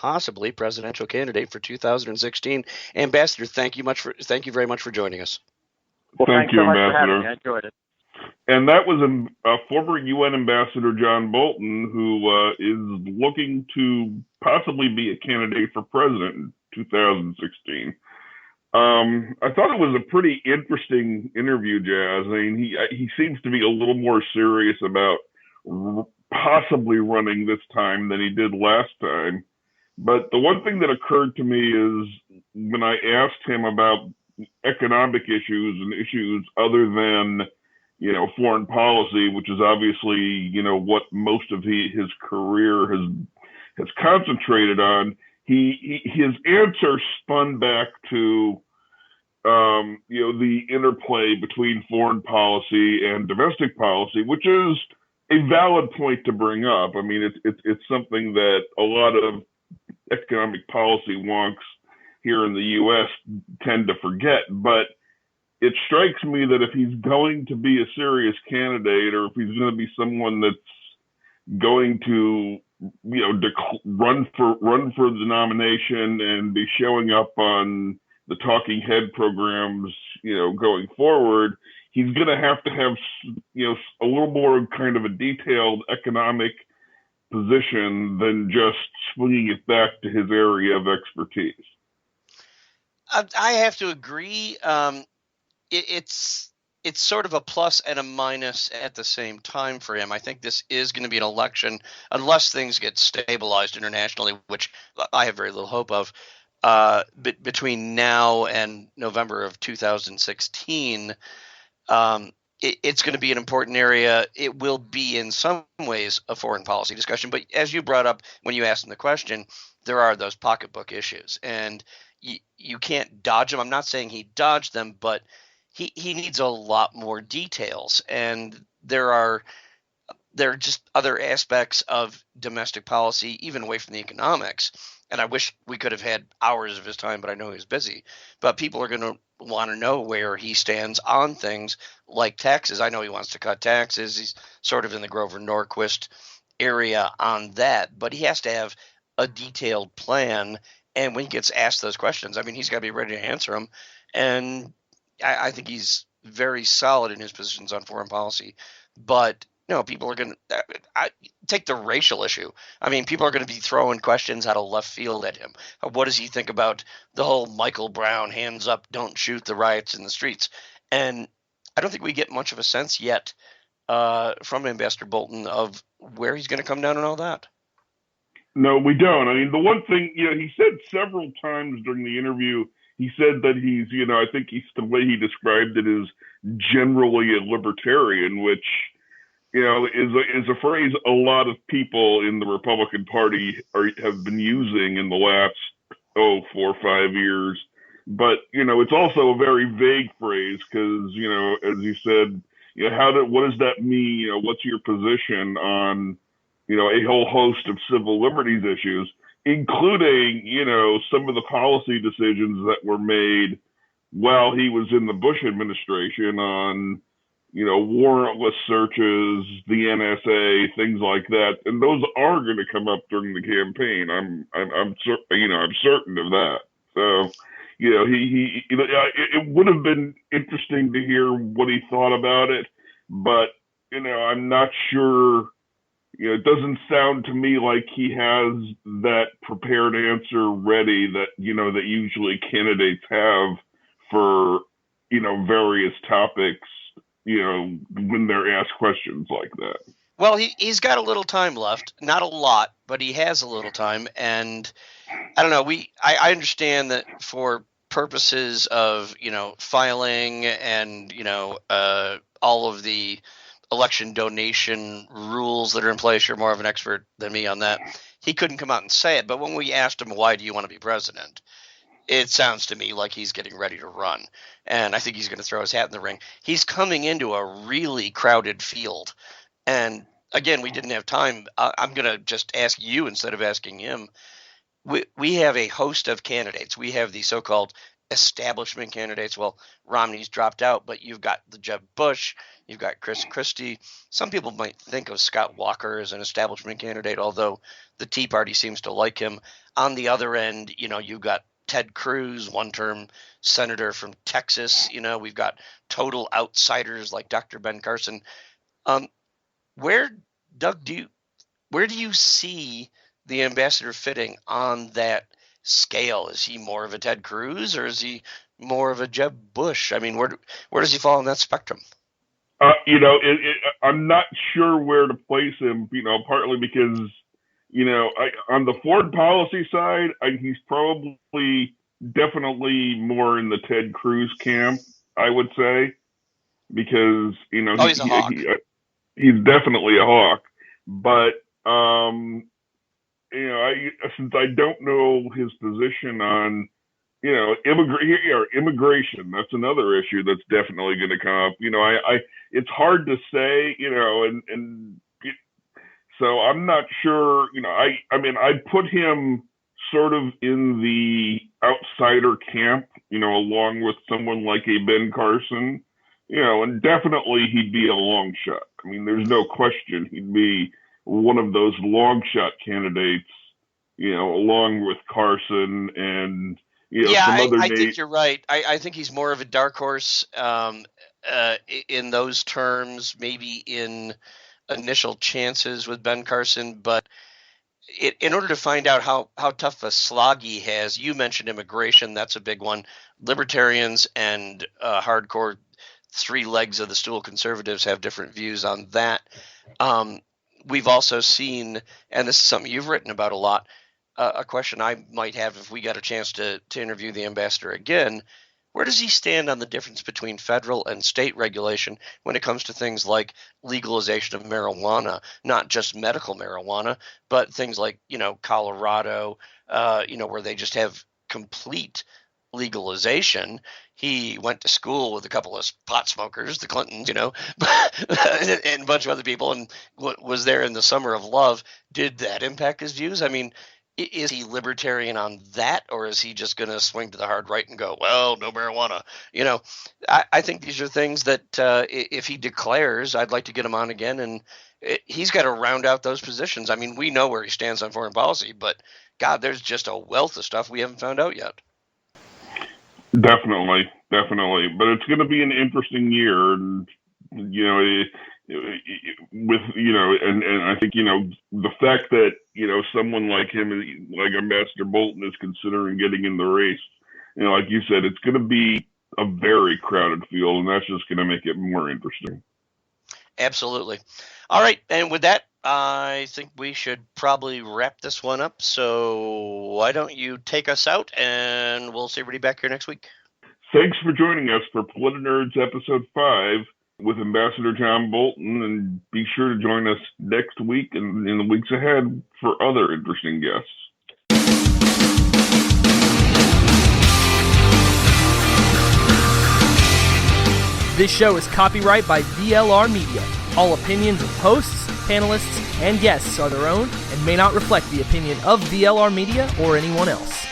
possibly presidential candidate for 2016. Ambassador, thank you very much for joining us. Well, Thank thanks you, so much for having Ambassador. me. I enjoyed it. And that was former UN Ambassador John Bolton, who is looking to possibly be a candidate for president in 2016. I thought it was a pretty interesting interview, Jazz. I mean, he seems to be a little more serious about possibly running this time than he did last time. But the one thing that occurred to me is when I asked him about economic issues and issues other than, foreign policy, which is obviously, what most of his career has concentrated on. His answer spun back to, the interplay between foreign policy and domestic policy, which is a valid point to bring up. I mean, it's something that a lot of economic policy wonks here in the U.S. tend to forget. But it strikes me that if he's going to be a serious candidate, or if he's going to be someone that's going to, run for the nomination and be showing up on the talking head programs, going forward, he's going to have, a little more kind of a detailed economic position than just swinging it back to his area of expertise. I have to agree. It's sort of a plus and a minus at the same time for him. I think this is going to be an election, unless things get stabilized internationally, which I have very little hope of, between now and November of 2016. It's going to be an important area. It will be in some ways a foreign policy discussion. But as you brought up when you asked him the question, there are those pocketbook issues. And you can't dodge them. I'm not saying he dodged them, but he needs a lot more details. And there are just other aspects of domestic policy, even away from the economics. And I wish we could have had hours of his time, but I know he's busy. But people are going to want to know where he stands on things like taxes. I know he wants to cut taxes. He's sort of in the Grover Norquist area on that, but he has to have a detailed plan. And when he gets asked those questions, I mean, he's got to be ready to answer them. And I think he's very solid in his positions on foreign policy. But people are going to take the racial issue. I mean, people are going to be throwing questions out of left field at him. What does he think about the whole Michael Brown, hands up, don't shoot, the riots in the streets? And I don't think we get much of a sense yet from Ambassador Bolton of where he's going to come down on all that. No, we don't. I mean, the one thing, he said several times during the interview, he said that he's, I think the way he described it is generally a libertarian, which, is a phrase a lot of people in the Republican Party have been using in the last 4 or 5 years. But it's also a very vague phrase because as you said, what does that mean? What's your position on a whole host of civil liberties issues, including some of the policy decisions that were made while he was in the Bush administration on warrantless searches, the NSA, things like that, and those are going to come up during the campaign. I'm certain of that. So, it would have been interesting to hear what he thought about it, but I'm not sure. It doesn't sound to me like he has that prepared answer ready that that usually candidates have for various topics. When they're asked questions like that. Well, he's got a little time left, not a lot, but he has a little time. And I don't know, I understand that for purposes of, filing and, all of the election donation rules that are in place, you're more of an expert than me on that. He couldn't come out and say it. But when we asked him, why do you want to be president? It sounds to me like he's getting ready to run. And I think he's going to throw his hat in the ring. He's coming into a really crowded field. And again, we didn't have time. I'm going to just ask you instead of asking him. We have a host of candidates. We have the so-called establishment candidates. Well, Romney's dropped out, but you've got the Jeb Bush, you've got Chris Christie. Some people might think of Scott Walker as an establishment candidate, although the Tea Party seems to like him. On the other end, you've got Ted Cruz, one-term senator from Texas. We've got total outsiders like Dr. Ben Carson. Where, Doug, where do you see the ambassador fitting on that scale? Is he more of a Ted Cruz, or is he more of a Jeb Bush? I mean, where does he fall on that spectrum? I'm not sure where to place him. Partly because on the foreign policy side, he's probably definitely more in the Ted Cruz camp, I would say, because he's a hawk. He's definitely a hawk. But since I don't know his position on immigration, that's another issue that's definitely going to come up. It's hard to say, and so I'm not sure. I'd put him sort of in the outsider camp, along with someone like a Ben Carson, and definitely he'd be a long shot. I mean, there's no question he'd be one of those long shot candidates, along with Carson and I think you're right. I think he's more of a dark horse in those terms, maybe in initial chances with Ben Carson. But in order to find out how tough a slog he has, you mentioned immigration. That's a big one. Libertarians and hardcore three legs of the stool conservatives have different views on that. We've also seen, and this is something you've written about a lot, a question I might have if we got a chance to interview the ambassador again. Where does he stand on the difference between federal and state regulation when it comes to things like legalization of marijuana, not just medical marijuana, but things like, Colorado, where they just have complete legalization? He went to school with a couple of pot smokers, the Clintons, and a bunch of other people, and was there in the summer of love. Did that impact his views? I mean, is he libertarian on that, or is he just going to swing to the hard right and go, well, no marijuana? I think these are things that if he declares, I'd like to get him on again, and he's got to round out those positions. I mean, we know where he stands on foreign policy, but God, there's just a wealth of stuff we haven't found out yet. Definitely. But it's going to be an interesting year, and with and I think the fact that someone like him, like Ambassador Bolton, is considering getting in the race, like you said, it's going to be a very crowded field, and that's just going to make it more interesting. Absolutely. All right, and with that, I think we should probably wrap this one up. So why don't you take us out, and we'll see everybody back here next week. Thanks for joining us for Politinerds Episode 5 with Ambassador John Bolton, and be sure to join us next week and in the weeks ahead for other interesting guests. This show is copyright by VLR Media. All opinions of hosts, panelists, and guests are their own and may not reflect the opinion of VLR Media or anyone else.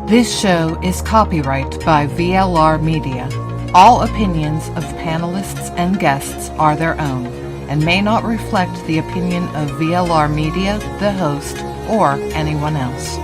This show is copyright by VLR Media. All opinions of panelists and guests are their own and may not reflect the opinion of VLR Media, the host, or anyone else.